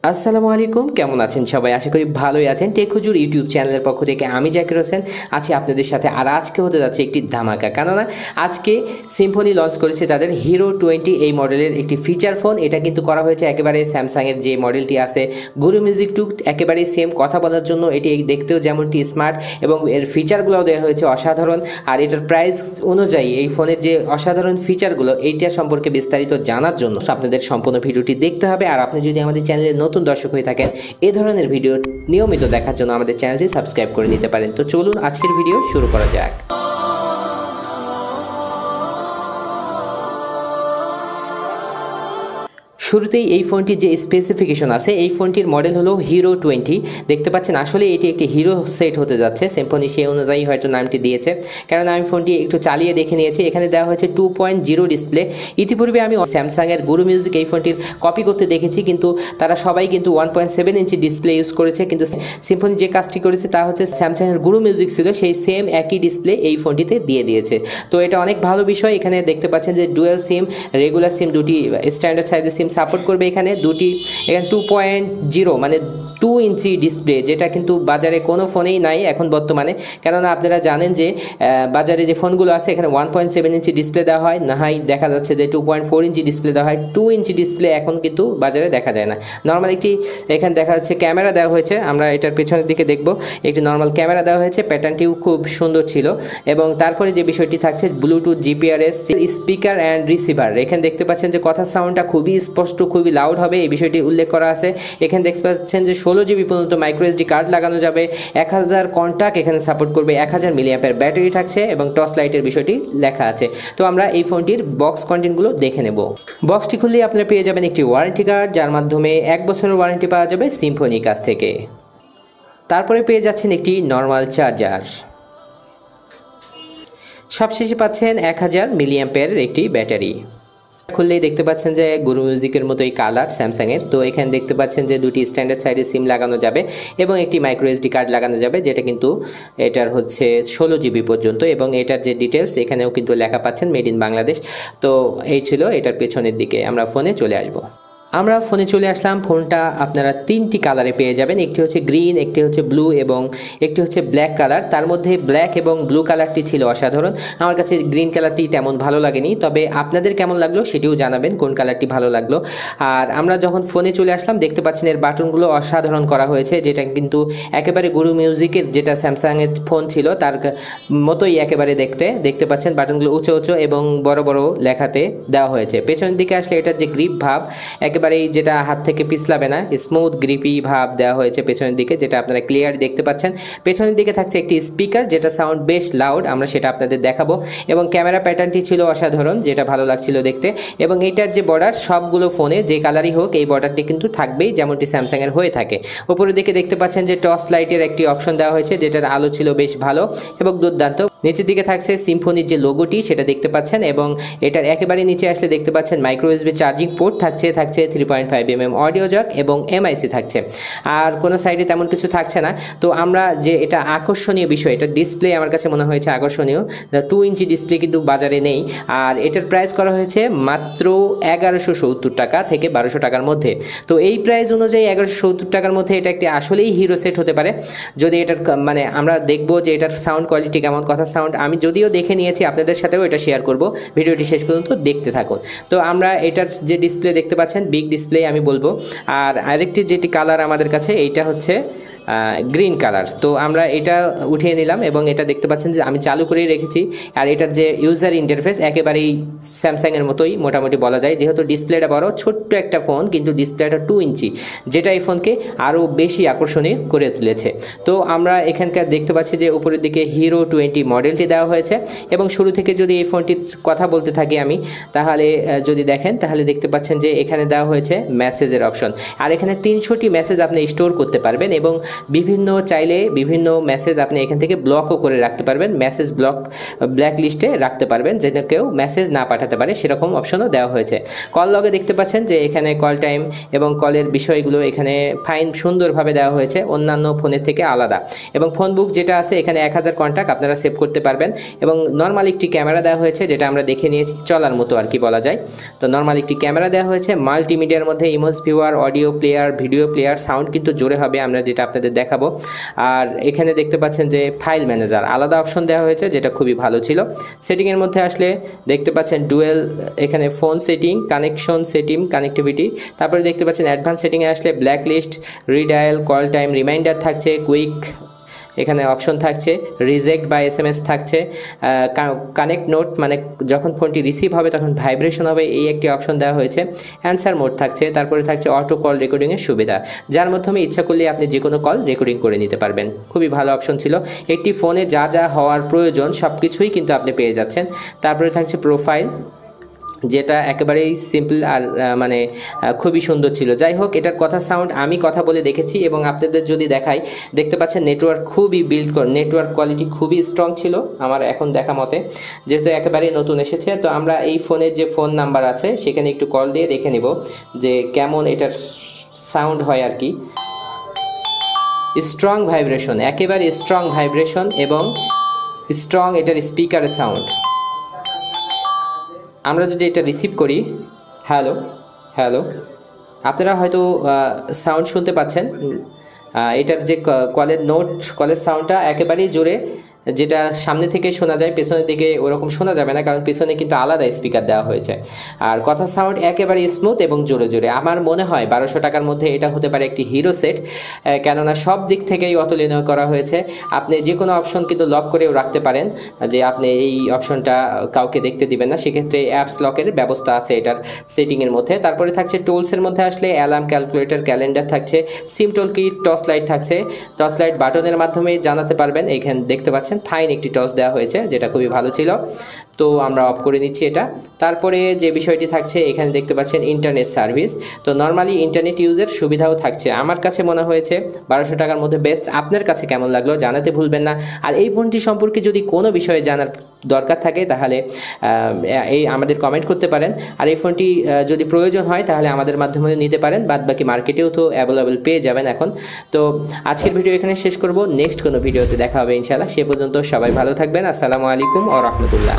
আসসালামু আলাইকুম, কেমন আছেন সবাই? আশা করি ভালোই আছেন। টেক হুজুর ইউটিউব চ্যানেলের পক্ষ থেকে আমি জাকির হোসেন আছি আপনাদের সাথে। আর আজকে হতে যাচ্ছে একটি ধামাকা, কেননা আজকে সিম্ফনি লঞ্চ করেছে তাদের হিরো 20 এই মডেলের একটি ফিচার ফোন। এটা কিন্তু করা হয়েছে একেবারে স্যামসাংয়ের যে মডেলটি আছে গুরু মিউজিক 2 একেবারে সেম। কথা বলার জন্য এটি দেখতেও যেমনটি স্মার্ট এবং এর ফিচারগুলোও দেওয়া হয়েছে অসাধারণ। আর এটার প্রাইস অনুযায়ী এই ফোনের যে অসাধারণ ফিচারগুলো এইটা সম্পর্কে বিস্তারিত জানার জন্য আপনাদের সম্পূর্ণ ভিডিওটি দেখতে হবে। আর আপনি যদি আমাদের চ্যানেলে নতুন দর্শক হয়ে থাকেন, এই ধরনের ভিডিও নিয়মিত দেখার জন্য আমাদের চ্যানেলটি সাবস্ক্রাইব করে নিতে পারেন। তো চলুন আজকের ভিডিও শুরু করা যাক। শুরুতেই এই ফোনটির যে স্পেসিফিকেশন আছে, এই ফোনটির মডেল হলো হিরো 20। দেখতে পাচ্ছেন আসলে এটি একটি হিরো সেট হতে যাচ্ছে। সিম্ফনি সেই অনুযায়ী হয়তো নামটি দিয়েছে, কারণ আমি ফোনটি একটু চালিয়ে দেখে নিয়েছি। এখানে দেওয়া হয়েছে 2.0 ডিসপ্লে। ইতিপূর্বে আমি স্যামসাংয়ের গুরু মিউজিক এই ফোনটির কপি করতে দেখেছি, কিন্তু তারা সবাই কিন্তু 1.7 ইঞ্চি ডিসপ্লে ইউজ করেছে। কিন্তু সিম্ফনি যে কাজটি করেছে তা হচ্ছে স্যামসাংয়ের গুরু মিউজিক ছিল সেই সেম একই ডিসপ্লে এই ফোনটিতে দিয়ে দিয়েছে। তো এটা অনেক ভালো বিষয়। এখানে দেখতে পাচ্ছেন যে ডুয়েল সিম, রেগুলার সিম, দুটি স্ট্যান্ডার্ড সাইজের সিম সাপোর্ট করবে। এখানে 2.0 মানে 2 ইঞ্চি ডিসপ্লে, যেটা কিন্তু বাজারে কোনো ফোনেই নাই এখন বর্তমানে। কেননা আপনারা জানেন যে বাজারে যে ফোনগুলো আছে এখানে 1.7 ইঞ্চি ডিসপ্লে দেওয়া হয়, না হয় দেখা যাচ্ছে যে 2.4 ইঞ্চি ডিসপ্লে দেওয়া হয়। 2 ইঞ্চি ডিসপ্লে এখন কিন্তু বাজারে দেখা যায় না। নর্মাল একটি এখানে দেখা যাচ্ছে ক্যামেরা দেওয়া হয়েছে, আমরা এটার পেছনের দিকে দেখব। একটি নর্মাল ক্যামেরা দেওয়া হয়েছে, প্যাটার্নটিও খুব সুন্দর ছিল। এবং তারপরে যে বিষয়টি থাকছে Bluetooth, GPRS, speaker and receiver. এখানে দেখতে পাচ্ছেন যে কথার সাউন্ডটা খুবই স্পষ্ট, খুবই লাউড হবে, এই বিষয়টি উল্লেখ করা আছে। এখানে দেখতে পাচ্ছেন যে 16 জিবি পর্যন্ত মাইক্রো এসডি কার্ড লাগানো যাবে। 1000 কন্টাক্ট এখানে সাপোর্ট করবে। 1000 মিলিঅ্যাম্পের ব্যাটারি থাকছে এবং টর্চ লাইটের বিষয়টি লেখা আছে। তো আমরা এই ফোনটির বক্স কন্টেন্টগুলো দেখে নেব। বক্সটি খুললেই আপনারা পেয়ে যাবেন একটি ওয়ারেন্টি কার্ড, যার মাধ্যমে 1 বছরের ওয়ারেন্টি পাওয়া যাবে সিম্ফনির কাছ থেকে। তারপরে পেয়ে যাচ্ছেন একটি নর্মাল চার্জার। সবশেষে পাচ্ছেন 1000 মিলিঅ্যাম্পের একটি ব্যাটারি। খুললেই দেখতে পাচ্ছেন যে গুরু মিউজিকের মতোই কালার স্যামসাংয়ের। তো এখানে দেখতে পাচ্ছেন যে দুটি স্ট্যান্ডার্ড সাইজের সিম লাগানো যাবে এবং একটি মাইক্রো এসডি কার্ড লাগানো যাবে, যেটা কিন্তু এটার হচ্ছে 16 জিবি পর্যন্ত। এবং এটার যে ডিটেলস এখানেও কিন্তু লেখা পাচ্ছেন মেড ইন বাংলাদেশ। তো এই ছিল এটার পেছনের দিকে। আমরা ফোনে চলে আসবো। আমরা ফোনে চলে আসলাম। ফোনটা আপনারা 3টি কালারে পেয়ে যাবেন, একটি হচ্ছে গ্রিন, একটি হচ্ছে ব্লু এবং একটি হচ্ছে ব্ল্যাক কালার। তার মধ্যে ব্ল্যাক এবং ব্লু কালারটি ছিল অসাধারণ। আমার কাছে গ্রিন কালারটি তেমন ভালো লাগেনি, তবে আপনাদের কেমন লাগলো সেটিও জানাবেন কোন কালারটি ভালো লাগলো। আর আমরা যখন ফোনে চলে আসলাম দেখতে পাচ্ছেন এর বাটনগুলো অসাধারণ করা হয়েছে, যেটা কিন্তু একেবারে গুরু মিউজিকের যেটা স্যামসাংয়ের ফোন ছিল তার মতোই একেবারে দেখতে পাচ্ছেন। বাটনগুলো উঁচু উঁচু এবং বড় বড় লেখাতে দেওয়া হয়েছে। পেছনের দিকে আসলে এটার যে গ্রিপ ভাব একেবারে যেটা হাত থেকে পিছলাবে না, স্মুথ গ্রিপি ভাব দেওয়া হয়েছে পেছনের দিকে, যেটা আপনারা ক্লিয়ার দেখতে পাচ্ছেন। পেছনের দিকে থাকছে একটি স্পিকার, যেটা সাউন্ড বেশ লাউড, আমরা সেটা আপনাদের দেখাবো। এবং ক্যামেরা প্যাটার্নটি ছিল অসাধারণ, যেটা ভালো লাগছিল দেখতে। এবং এইটার যে বর্ডার, সবগুলো ফোনে যে কালারই হোক এই বর্ডারটি কিন্তু থাকবেই, যেমনটি স্যামসাংয়ের হয়ে থাকে। উপরের দিকে দেখতে পাচ্ছেন যে টর্চ লাইটের একটি অপশন দেওয়া হয়েছে, যেটার আলো ছিল বেশ ভালো এবং দুর্দান্ত। নিচের দিকে থাকছে সিম্ফনির যে লোগোটি সেটা দেখতে পাচ্ছেন। এবং এটার একেবারে নিচে আসলে দেখতে পাচ্ছেন মাইক্রো ইউএসবি চার্জিং পোর্ট থাকছে 3.5mm অডিও জ্যাক এবং এমআইসি থাকছে। আর কোনো সাইডে তেমন কিছু থাকছে না। তো আমরা যে এটা আকর্ষণীয় বিষয়, এটা ডিসপ্লে আমার কাছে মনে হয়েছে আকর্ষণীয়। 2 ইঞ্চি ডিসপ্লে কিন্তু বাজারে নেই। আর এটার প্রাইস করা হয়েছে মাত্র 1170 টাকা থেকে 1200 টাকার মধ্যে। তো এই প্রাইস অনুযায়ী 1170 টাকার মধ্যে এটা একটি আসলেই হিরো সেট হতে পারে। যদি এটার মানে আমরা দেখব যে এটার সাউন্ড কোয়ালিটি কেমন, কথা সাউন্ড আমি যদিও দেখে নিয়েছি, আপনাদের সাথেও এটা শেয়ার করব। ভিডিওটি শেষ পর্যন্ত দেখতে থাকুন। তো আমরা এটার যে ডিসপ্লে দেখতে পাচ্ছেন বিগ ডিসপ্লে আমি বলবো। আর আরেকটি যেটি কালার আমাদের কাছে এইটা হচ্ছে গ্রিন কালার। তো আমরা এটা উঠিয়ে নিলাম এবং এটা দেখতে পাচ্ছেন যে আমি চালু করেই রেখেছি। আর এটার যে ইউজার ইন্টারফেস একেবারেই স্যামসাংয়ের মতোই মোটামুটি বলা যায়, যেহেতু ডিসপ্লেটা বড়, ছোট্ট একটা ফোন কিন্তু ডিসপ্লেটা 2 ইঞ্চি, যেটা এই ফোনকে আরও বেশি আকর্ষণীয় করে তুলেছে। তো আমরা এখানকার দেখতে পাচ্ছি যে উপরের দিকে হিরো 20 মডেলটি দেওয়া হয়েছে। এবং শুরু থেকে যদি এই ফোনটির কথা বলতে থাকি আমি, তাহলে যদি দেখেন তাহলে দেখতে পাচ্ছেন যে এখানে দেওয়া হয়েছে মেসেজের অপশন। আর এখানে 300টি মেসেজ আপনি স্টোর করতে পারবেন এবং বিভিন্ন চাইলে বিভিন্ন মেসেজ আপনি এখান থেকে ব্লকও করে রাখতে পারবেন, মেসেজ ব্ল্যাক লিস্টে রাখতে পারবেন যেন কেউ মেসেজ না পাঠাতে পারে, সেরকম অপশনও দেওয়া হয়েছে। কল লগে দেখতে পাচ্ছেন যে এখানে কল টাইম এবং কলের বিষয়গুলো এখানে ফাইন সুন্দরভাবে দেওয়া হয়েছে, অন্যান্য ফোনের থেকে আলাদা। এবং ফোন বুক যেটা আছে এখানে 1000 কন্ট্যাক্ট আপনারা সেভ করতে পারবেন। এবং নর্মাল একটি ক্যামেরা দেওয়া হয়েছে, যেটা আমরা দেখে নিয়েছি, চলার মতো আর কি বলা যায়। তো নর্মাল একটি ক্যামেরা দেওয়া হয়েছে, মাল্টিমিডিয়ার মধ্যে image viewer, audio player, video player, sound কিন্তু জোরে হবে, আমরা যেটা আপনাদের দেখাবো। আর এখানে দেখতে পাচ্ছেন যে ফাইল ম্যানেজার আলাদা অপশন দেওয়া হয়েছে, যেটা খুবই ভালো ছিল। সেটিংয়ের মধ্যে আসলে দেখতে পাচ্ছেন ডুয়েল, এখানে phone setting, connection setting, connectivity. তারপরে দেখতে পাচ্ছেন অ্যাডভান্স সেটিংয়ে আসলে black list, redial, call time, reminder থাকছে, কুইক এখানে অপশন থাকছে, রিজেক্ট বা SMS থাকছে, কানেক্ট নোট মানে যখন ফোনটি রিসিভ হবে তখন ভাইব্রেশন হবে, এই একটি অপশন দেওয়া হয়েছে। অ্যান্সার মোড থাকছে, তারপরে থাকছে অটো কল রেকর্ডিংয়ের সুবিধা, যার মাধ্যমে ইচ্ছা করলে আপনি যে কোনো কল রেকর্ডিং করে নিতে পারবেন। খুবই ভালো অপশন ছিল। একটি ফোনে যা যা হওয়ার প্রয়োজন সব কিছুই কিন্তু আপনি পেয়ে যাচ্ছেন। তারপরে থাকছে প্রোফাইল, যেটা একেবারেই সিম্পল আর মানে খুবই সুন্দর ছিল। যাই হোক, এটার কথা সাউন্ড আমি কথা বলে দেখেছি এবং আপনাদের যদি দেখাই, দেখতে পাচ্ছেন নেটওয়ার্ক খুবই নেটওয়ার্ক কোয়ালিটি খুবই স্ট্রং ছিল আমার এখন দেখা মতে, যেহেতু একেবারেই নতুন এসেছে। তো আমরা এই ফোনের যে ফোন নাম্বার আছে সেখানে একটু কল দিয়ে দেখে নিব যে কেমন এটার সাউন্ড হয় আর কি। স্ট্রং ভাইব্রেশন, একেবারে স্ট্রং ভাইব্রেশন এবং স্ট্রং এটার স্পিকারের সাউন্ড। আমরা যদি এটা রিসিভ করি, হ্যালো হ্যালো, আপনারা হয়তো সাউন্ড শুনতে পাচ্ছেন। এটার যে কলের সাউন্ডটা একেবারেই জোরে, যেটা সামনে থেকে শোনা যায়, পেছনের দিকে ওরকম শোনা যাবে না, কারণ পেছনে কিন্তু আলাদা স্পিকার দেওয়া হয়েছে। আর কথা সাউন্ড একেবারে স্মুথ এবং জোরে জোরে। আমার মনে হয় 1200 টাকার মধ্যে এটা হতে পারে একটি হিরো সেট, কেননা সব দিক থেকেই অতুলনীয় করা হয়েছে। আপনি যে কোনো অপশন কিন্তু লক করেও রাখতে পারেন, যে আপনি এই অপশনটা কাউকে দেখতে দিবেন না, সেক্ষেত্রে অ্যাপস লকের ব্যবস্থা আছে এটার সেটিংয়ের মধ্যে। তারপরে থাকছে টুলসের মধ্যে আসলে অ্যালার্ম, ক্যালকুলেটর, ক্যালেন্ডার থাকছে, সিম টোল কি, টর্চ লাইট থাকছে, টর্চ লাইট বাটনের মাধ্যমে জানাতে পারবেন। এখানে দেখতে পাচ্ছেন ফাইন একটি টর্চ দেওয়া হয়েছে, যেটা খুবই ভালো ছিল। তো আমরা অফ করে নিচ্ছি এটা। তারপরে যে বিষয়টি থাকছে এখানে দেখতে পাচ্ছেন ইন্টারনেট সার্ভিস। তো নর্মালি ইন্টারনেট ইউজের সুবিধাও থাকছে। আমার কাছে মনে হয়েছে 1200 টাকার মধ্যে বেস্ট। আপনার কাছে কেমন লাগলো জানাতে ভুলবেন না। আর এই ফোনটি সম্পর্কে যদি কোনো বিষয়ে জানার দরকার থাকে তাহলে এই আমাদের কমেন্ট করতে পারেন। আর এই ফোনটি যদি প্রয়োজন হয় তাহলে আমাদের মাধ্যমে নিতে পারেন, বাদ বাকি মার্কেটেও তো অ্যাভেলেবেল পেয়ে যাবেন এখন। তো আজকের ভিডিও এখানে শেষ করব, নেক্সট কোনো ভিডিওতে দেখা হবে ইনশাআল্লাহ। সে পর্যন্ত সবাই ভালো থাকবেন। আসসালামু আলাইকুম ওয়া রাহমাতুল্লাহ।